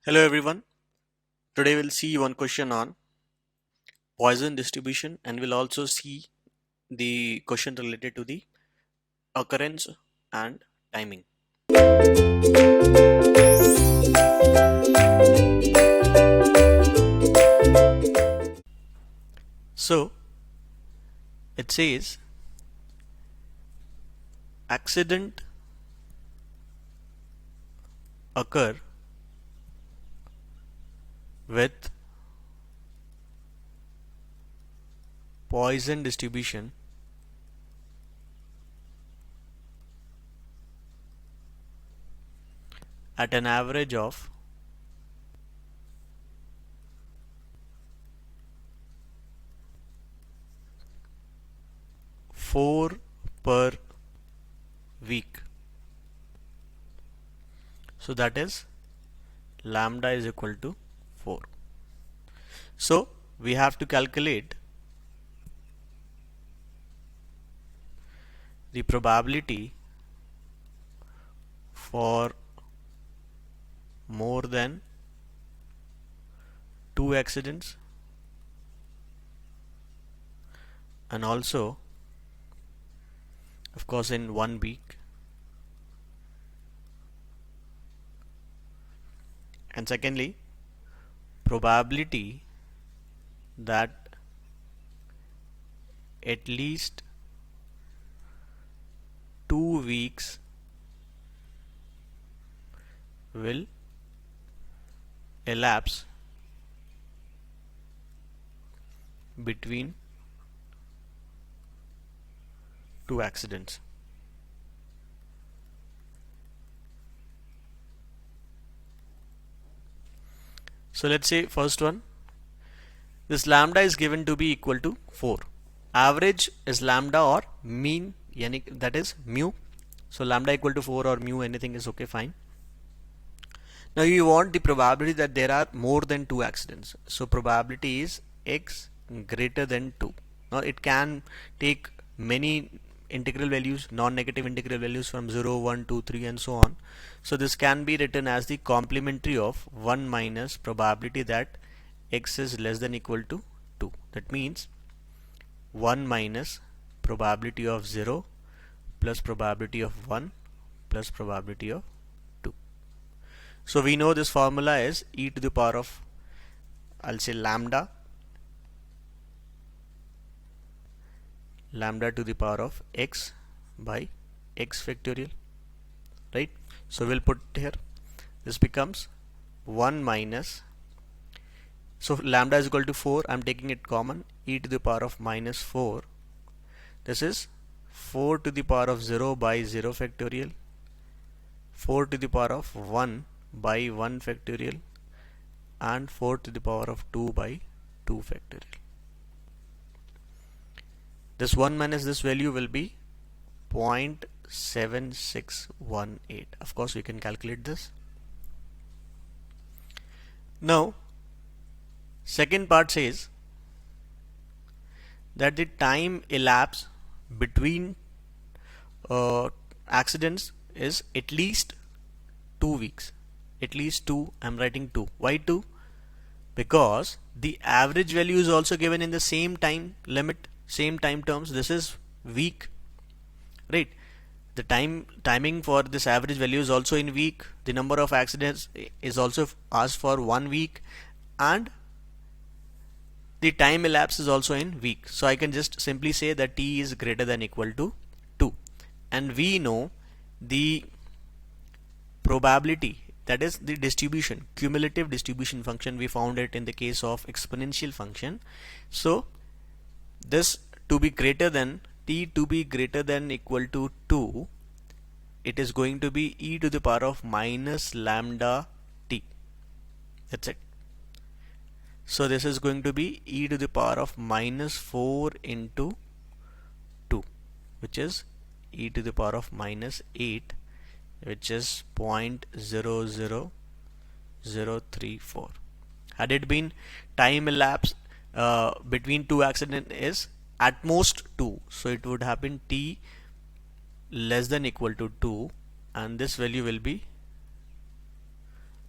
Hello everyone. Today we'll see one question on Poisson distribution and we'll also see the question related to the occurrence and timing. So it says accident occur with Poisson distribution at an average of 4 per week. So that is lambda is equal to 4. So we have to calculate the probability for more than 2 accidents and also of course in 1 week, and secondly probability that at least 2 weeks will elapse between 2 accidents. So let's say first one, this lambda is given to be equal to 4. Average is lambda or mean, that is mu. So lambda equal to 4 or mu, anything is okay, fine. Now you want the probability that there are more than 2 accidents. So probability is x greater than 2. Now it can take many integral values, non-negative integral values from 0, 1, 2, 3 and so on. So this can be written as the complementary of 1 minus probability that x is less than equal to 2. That means 1 minus probability of 0 plus probability of 1 plus probability of 2. So we know this formula is e to the power of, I'll say lambda to the power of x by x factorial, right? So we'll put here, this becomes 1 minus, so lambda is equal to 4, I'm taking it common, e to the power of minus 4. This is 4 to the power of 0 by 0 factorial, 4 to the power of 1 by 1 factorial, and 4 to the power of 2 by 2 factorial. This 1 minus this value will be 0.7618. Of course we can calculate this. Now second part says that the time elapsed between accidents is at least 2 weeks. At least 2, I'm writing 2. Why 2? Because the average value is also given in the same time limit, same time terms. This is week, right? The timing for this average value is also in week. The number of accidents is also asked for 1 week, and the time elapsed is also in week. So I can just simply say that t is greater than equal to 2, and we know the probability, that is the distribution, cumulative distribution function, we found it in the case of exponential function. So this to be greater than, t to be greater than equal to 2, it is going to be e to the power of minus lambda t. That's it. So this is going to be e to the power of minus 4 into 2, which is e to the power of minus 8, which is 0.00034. Had it been time elapsed between 2 accidents is at most 2, so it would have been t less than equal to 2, and this value will be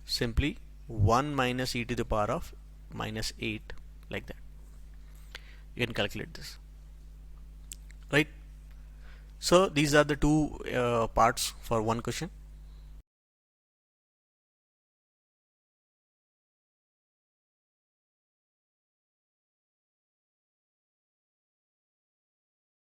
simply 1 minus e to the power of minus 8, like that. You can calculate this, right? So these are the two parts for one question.